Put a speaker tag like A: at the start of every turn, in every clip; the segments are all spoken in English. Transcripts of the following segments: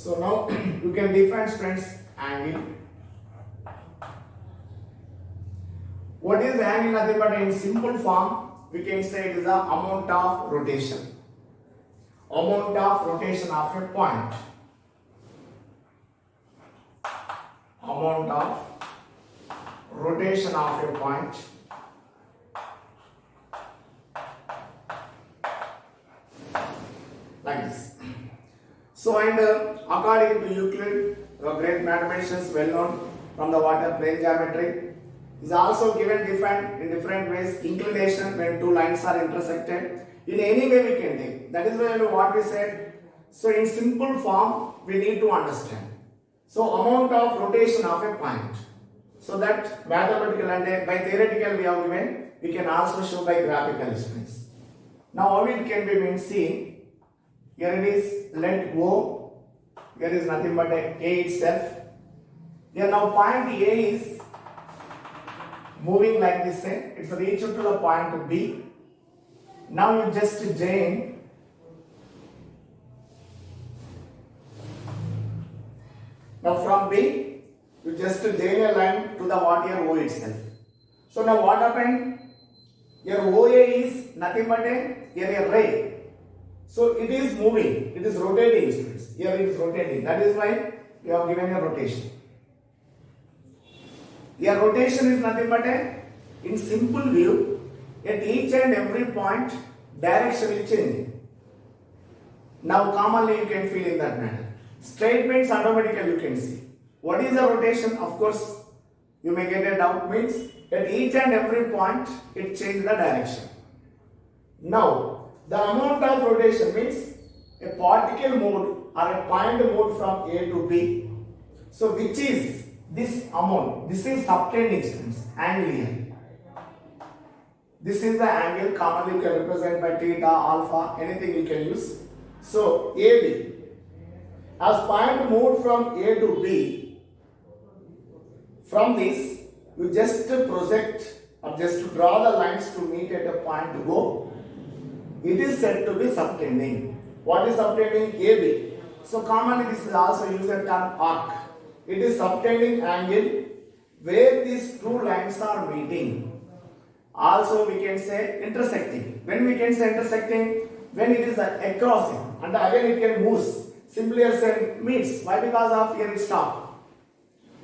A: So now you can define students angle. What is angle? Nothing but in simple form we can say it is the amount of rotation. Amount of rotation of a point. Amount of rotation of a point. Like this. So and according to Euclid, a great mathematicians well known from the water plane geometry, is also given defined in different ways. Inclination when two lines are intersected. In any way we can take. That is why what we said. So in simple form we need to understand. So amount of rotation of a point. So that mathematical and by theoretical we have given. We can also show by graphical instruments. Now how it can be meant seen. Here it is let O. Here is nothing but A itself. Here now point A is moving like this. It's reached to the point B. Now you just join. Now from B, you just join a line to the what here O itself. So now what happened? Here OA is nothing but here a ray. So it is moving, it is rotating students. Here it is rotating. That is why we have given a rotation. Here rotation is nothing but in simple view, at each and every point direction is changing. Now commonly you can feel in that manner. Straight means automatically you can see. What is the rotation? Of course, you may get a doubt means at each and every point it changes the direction. Now, the amount of rotation means a particle moved or a point moved from A to B. So which is this amount? This is subtending distance, angle here. This is the angle commonly you can represent by theta, alpha, anything you can use. So AB. As point moved from A to B, from this you just project or just draw the lines to meet at a point O. It is said to be subtending. What is subtending? AB. So commonly this is also used the term arc. It is subtending angle where these two lines are meeting. Also we can say intersecting. When we can say intersecting? When it is a crossing and again it can move. Simply as say meets. Why? Because of here it stop.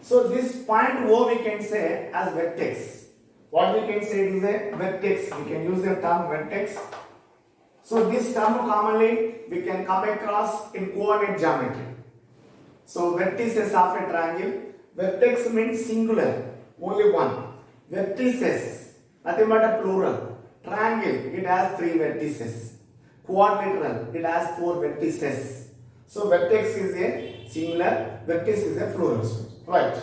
A: So this point O we can say as vertex. What we can say is a vertex. We can use the term vertex. So this term commonly we can come across in coordinate geometry. So vertices of a triangle. Vertex means singular, only one. Vertices, nothing but a plural. Triangle, it has 3 vertices. Quadrilateral, it has 4 vertices. So vertex is a singular, vertex is a plural. Right.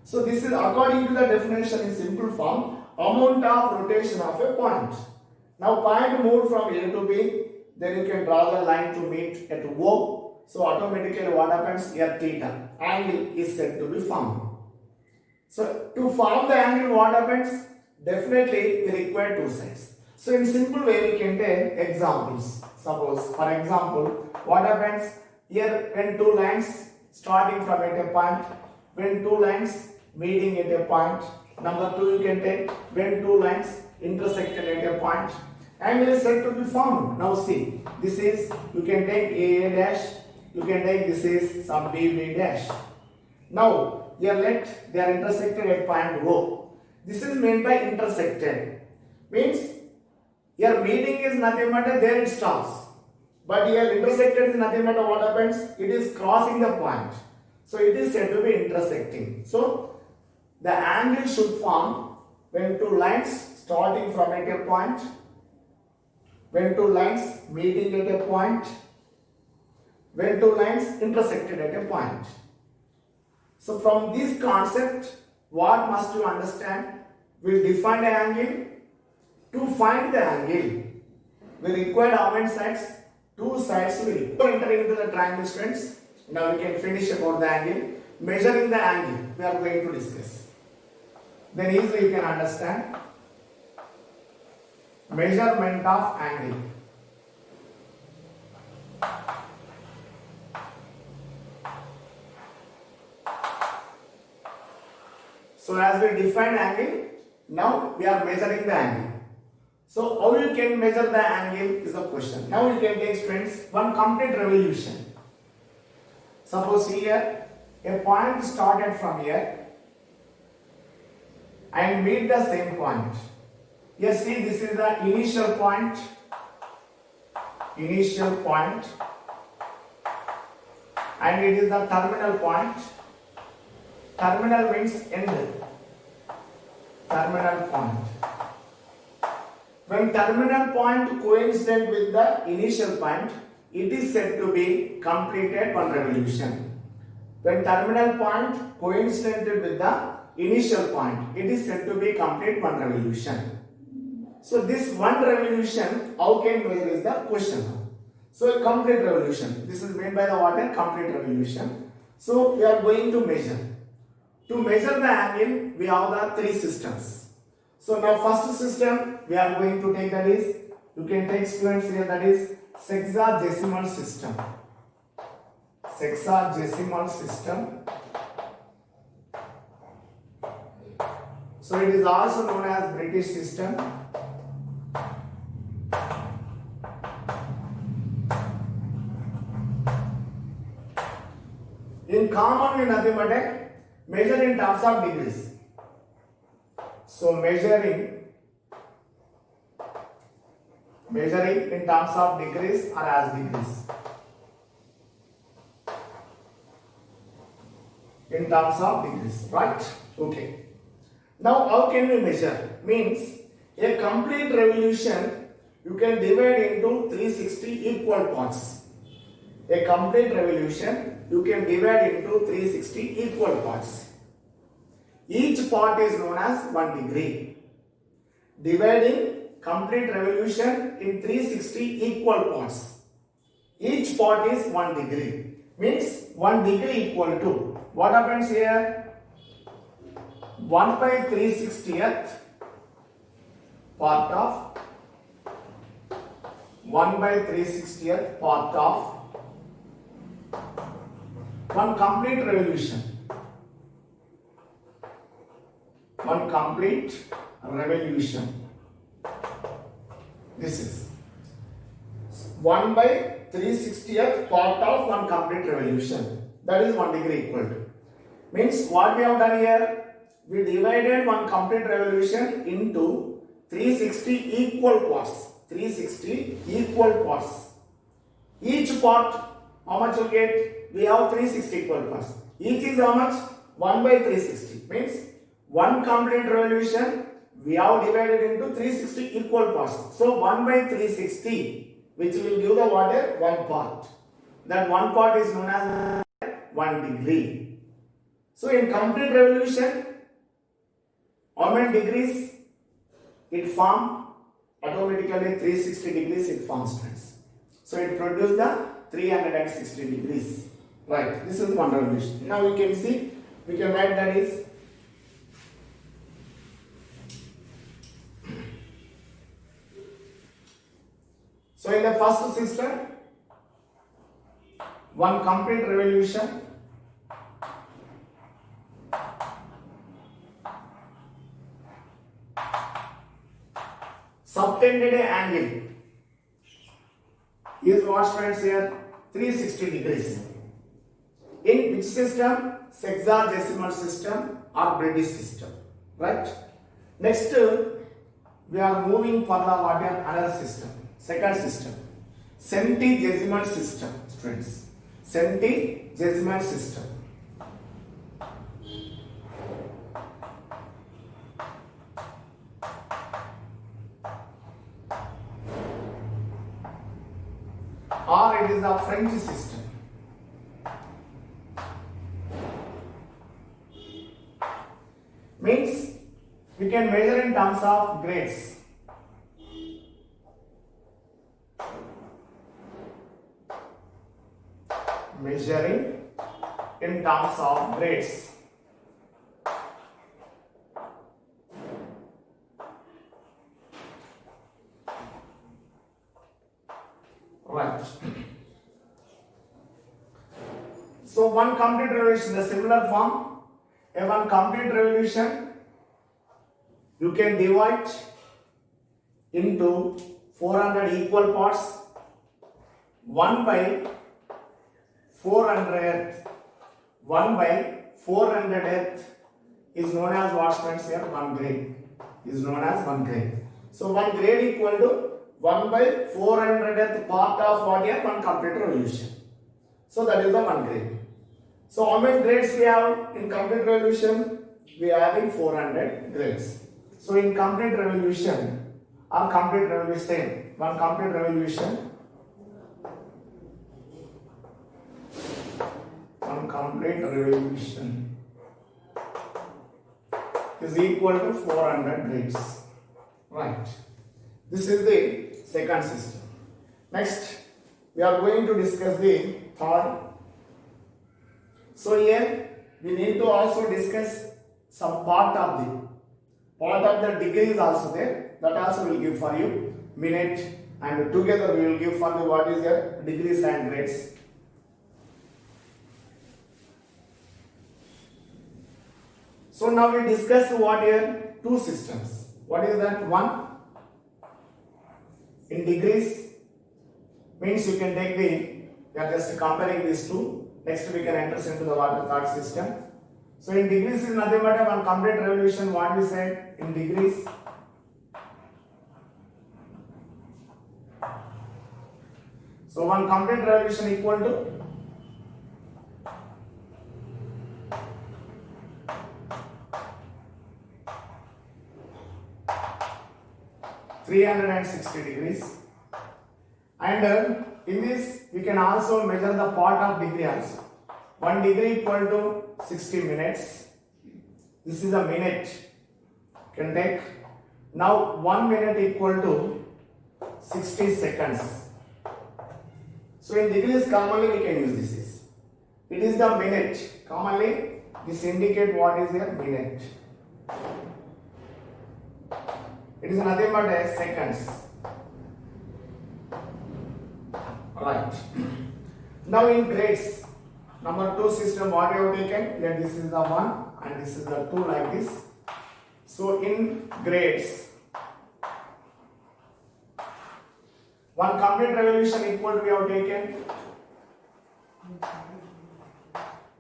A: So this is according to the definition in simple form, amount of rotation of a point. Now point moved from A to B, then you can draw the line to meet at O. So automatically what happens? Here theta, angle is said to be formed. So to form the angle what happens? Definitely we require 2 sides. So in simple way we can take examples. Suppose for example, what happens? Here when 2 lines starting from at a point, when 2 lines meeting at a point. Number 2 you can take when 2 lines intersected at a point. Angle is said to be formed. Now see, this is, you can take A dash, you can take this is some B dash. Now, here let they are intersected at point O. This is meant by intersected. Means, here meeting is nothing but there it stops. But here intersected is nothing but what happens? It is crossing the point. So it is said to be intersecting. So, the angle should form when 2 lines starting from at a point, when 2 lines meeting at a point, when 2 lines intersected at a point. So from this concept, what must you understand? We define the angle. To find the angle, we require how many sides? 2 sides we require. Entering into the triangle students. Now we can finish about the angle. Measuring the angle, we are going to discuss. Then easily you can understand. Measurement of angle. So as we defined angle, now we are measuring the angle. So how you can measure the angle is the question. Now you can take, friends, one complete revolution. Suppose here a point started from here and meet the same point. Here see, this is the initial point, and it is the terminal point. Terminal means end. Terminal point. When terminal point coincident with the initial point, it is said to be completed one revolution. When terminal point coincident with the initial point, it is said to be complete one revolution. So this one revolution, how can measure is the question. So a complete revolution. This is made by the water, complete revolution. So we are going to measure. To measure the angle, we have the three systems. So now first system we are going to take, that is, you can take, students, here, that is sexagesimal system. Sexagesimal system. So it is also known as British system. In common, we nothing but a measure in terms of degrees. So measuring in terms of degrees or as degrees. In terms of degrees, right? Okay. Now how can we measure? Means a complete revolution you can divide into 360 equal parts. A complete revolution you can divide into 360 equal parts. Each part is known as 1 degree. Dividing complete revolution in 360 equal parts. Each part is 1 degree. Means 1 degree equal to, what happens here? 1 by 360th part of 1 by 360th part of one complete revolution. One complete revolution. This is 1 by 360th part of one complete revolution. That is 1 degree equal to. Means what we have done here? We divided one complete revolution into 360 equal parts. 360 equal parts. Each part, how much you get? We have 360 equal parts. Each is how much? 1 by 360. Means one complete revolution we have divided into 360 equal parts. So 1 by 360, which will give the water one part. That one part is known as 1 degree. So in complete revolution, how many degrees it forms? Automatically 360 degrees it forms, friends. So it produces the 360 degrees. Right, this is one revolution. Now we can see, we can write that is so in the first system, one complete revolution subtended angle is what, friends, here 360 degrees. In which system? Sexagesimal system or British system, right? Next, we are moving for the another system, second system, centigesimal system, friends. Centigesimal system. Or it is the French system. Means we can measure in terms of grades. Measuring in terms of grades. Right. So one complete revolution, the similar form. A one complete revolution you can divide into 400 equal parts. 1 by 400th, 1 by 400th is known as what stands here? 1 grade. Is known as 1 grade. So 1 grade equal to 1 by 400th part of what here? 1 complete revolution. So that is the 1 grade. So how many grades we have in complete revolution? We are having 400 grades. So in complete revolution or complete revolution, 1 complete revolution, 1 complete revolution is equal to 400 grades. Right. This is the second system. Next, we are going to discuss the third. So here we need to also discuss some part of the degree is also there. That also will give for you minute, and together we will give for the what is your degrees and grades. So now we discussed what here? Two systems. What is that? One in degrees means you can take we are just comparing these two. Next we can enter into the water third system. So in degrees is nothing but 1 complete revolution. What we said in degrees? So 1 complete revolution equal to 360 degrees, and in this we can also measure the part of degree also. 1 degree equal to 60 minutes. This is a minute. Can take. Now 1 minute equal to 60 seconds. So in degrees commonly we can use this. It is the minute. Commonly this indicate what is a minute. It is nothing but seconds. Right. Now in grades, number 2 system what you have taken, here this is the 1 and this is the 2 like this. So in grades, 1 complete revolution equal to we have taken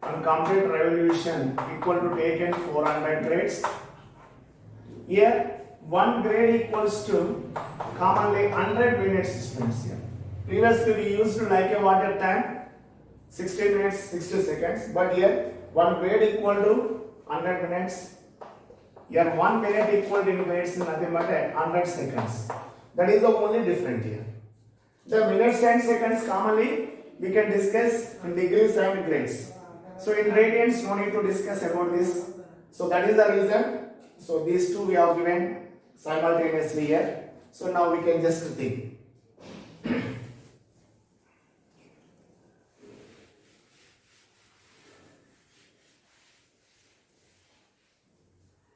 A: 1 complete revolution equal to taken 400 grades. Here 1 grade equals to commonly 100 minutes students here. Previously we used to like a water time 60 minutes 60 seconds, but here 1 grade equal to 100 minutes. Here 1 minute equal to in grades is nothing but 100 seconds. That is the only difference here. The minutes and seconds commonly we can discuss in degrees and grades. So in radians no need to discuss about this. So that is the reason. So these two we have given simultaneously here. So now we can just think.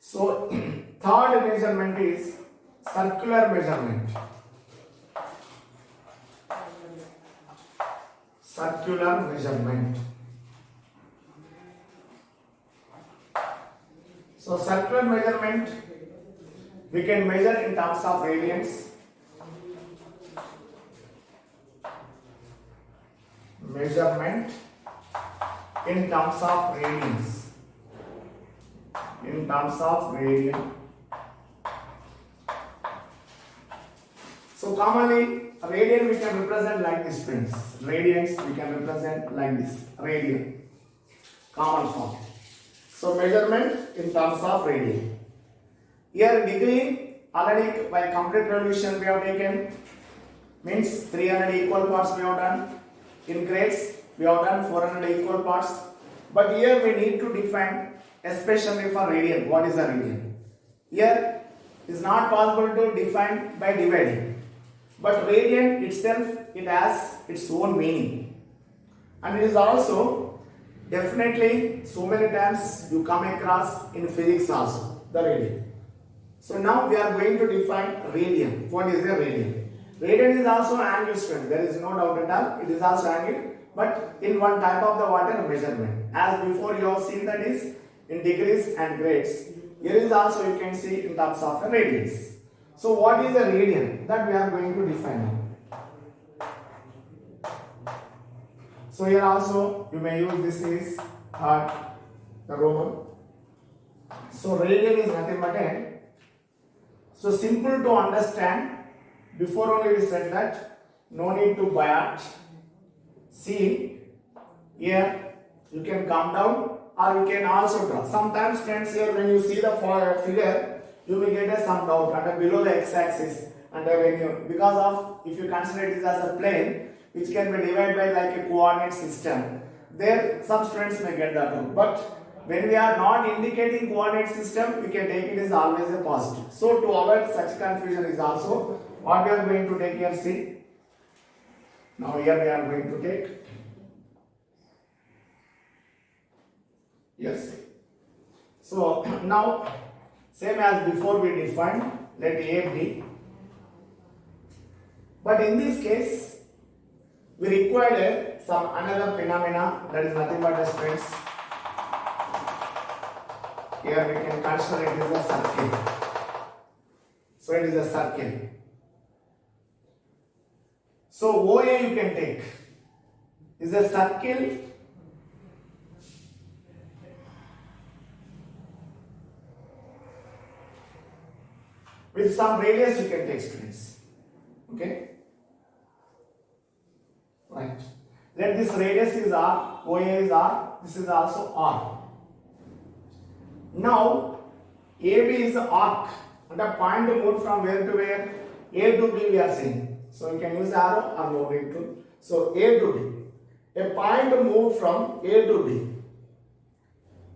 A: So third measurement is circular measurement. Circular measurement. So circular measurement we can measure in terms of radians. Measurement in terms of radians. In terms of radian. So commonly radian we can represent like this friends. Radians we can represent like this. Radian. Common form. So measurement in terms of radian. Here degree already by complete revolution we have taken, means 300 equal parts we have done. In grades we have done 400 equal parts. But here we need to define especially for radian. What is a radian? Here is not possible to define by dividing. But radian itself, it has its own meaning. And it is also definitely so many times you come across in physics also, the radian. So now we are going to define radian. What is a radian? Radian is also an angle strength. There is no doubt at all. It is also angle, but in one type of the water measurement. As before you have seen, that is in degrees and grades. Here is also you can see in terms of a radius. So what is a radian? That we are going to define now. So here also you may use this is the Roman. So radian is nothing but a, so simple to understand. Before only we said that no need to by heart. See here you can come down or you can also draw. Sometimes friends here when you see the figure you will get a some doubt under below the x-axis and when you, because of if you consider this as a plane which can be divided by like a coordinate system, there some students may get that out. But when we are not indicating coordinate system, we can take it as always a positive. So to avoid such confusion is also what we are going to take here. See, now here we are going to take, yes. So now same as before we defined, let A be. But in this case, we required some another phenomena that is nothing but a stress. Here we can consider it as a circle. So it is a circle. So OA you can take is a circle with some radius you can take, students. Okay? Right. Let this radius is R, OA is R, this is also R. Now, AB is the arc and the point to move from where to where? A to B we are saying. So you can use arrow or moving tool. So A to B. A point to move from A to B.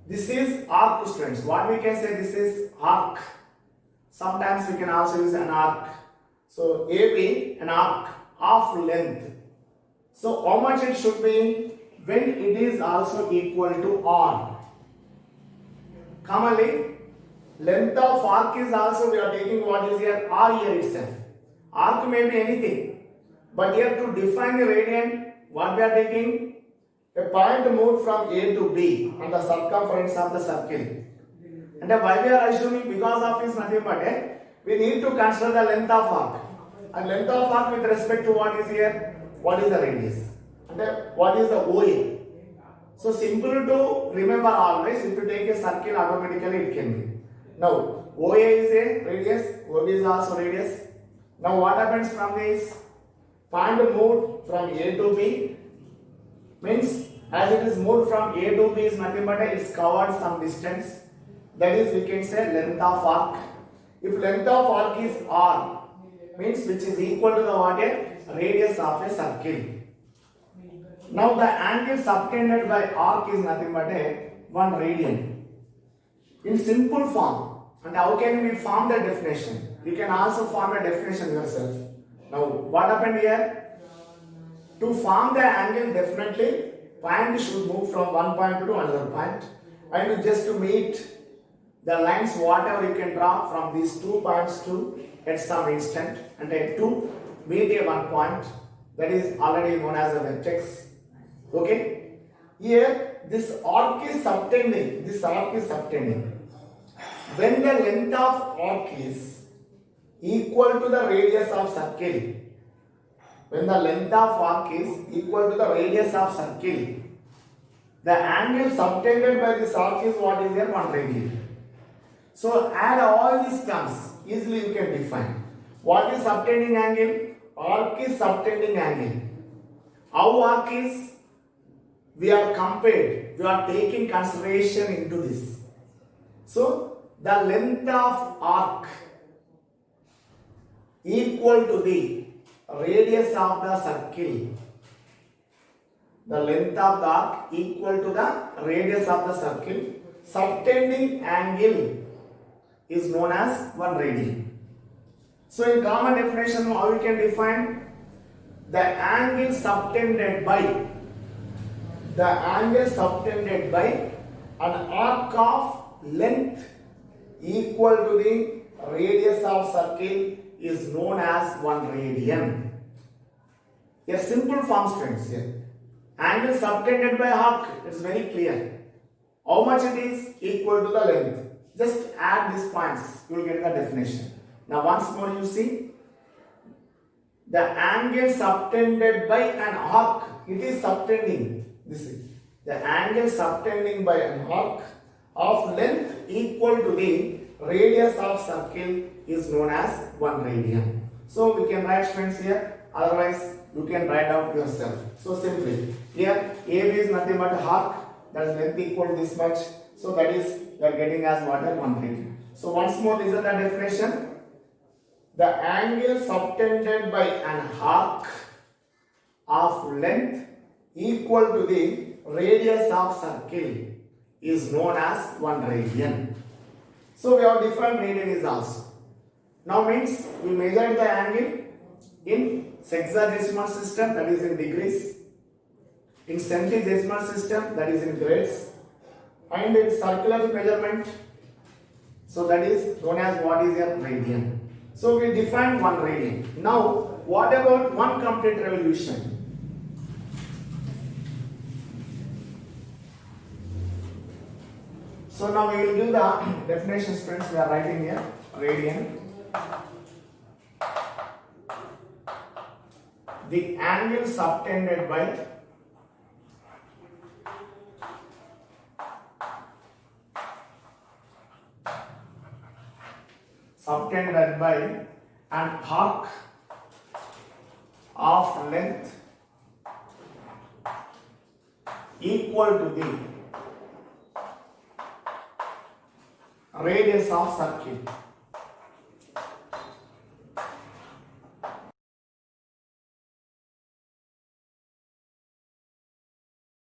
A: This is arc, students. What we can say, this is arc. Sometimes we can also use an arc. So AB, an arc of length. So how much it should be when it is also equal to R. Commonly, length of arc is also we are taking what is here R here itself. Arc may be anything, but here to define the radian, what we are taking? A point moved from A to B on the circumference of the circle. And why we are assuming because of is nothing but we need to consider the length of arc. And length of arc with respect to what is here? What is the radius? And what is the OA? So simple to remember always, if you take a circle automatically it can be. Now OA is a radius, OB is also radius. Now what happens from this? Point moved from A to B means as it is moved from A to B is nothing but it's covered some distance. That is we can say length of arc. If length of arc is R means which is equal to the what? Radius of a circle. Now the angle subtended by arc is nothing but 1 radian. In simple form. And how can we form the definition? You can also form a definition yourself. Now what happened here? To form the angle definitely point should move from one point to another point. And just to meet the lines whatever you can draw from these 2 points to at some instant and to meet a one point that is already known as a vertex. Okay, here this arc is subtending. This arc is subtending. When the length of arc is equal to the radius of circle, when the length of arc is equal to the radius of circle, the angle subtended by this arc is what is here? 1 radian. So add all these terms. Easily you can define. What is subtending angle? Arc is subtending angle. How arc is? We are compared, we are taking consideration into this. So, the length of arc equal to the radius of the circle. The length of the arc equal to the radius of the circle. Subtending angle is known as 1 radian. So, in common definition, how we can define? The angle subtended by an arc of length equal to the radius of circle is known as 1 radian. A simple form, students here. Angle subtended by arc is very clear. How much it is? Equal to the length. Just add these points, you will get the definition. Now once more you see, the angle subtended by an arc, it is subtending. This is the angle subtending by an arc of length equal to the radius of circle is known as 1 radian. So we can write friends here, otherwise you can write out yourself. So simply, here AB is nothing but arc, that is length equal to this much. So that is, we are getting as what? 1 radian. So once more, listen the definition. The angle subtended by an arc of length equal to the radius of circle is known as 1 radian. So we have different radian is also. Now means we measure the angle in sexagesimal system, that is in degrees, in centigesimal system, that is in grades, and in circular measurement, so that is known as what is a radian. So we define 1 radian. Now what about 1 complete revolution? So now we will give the definition, friends. We are writing here radian. The angle subtended by an arc of length equal to the radius of circle.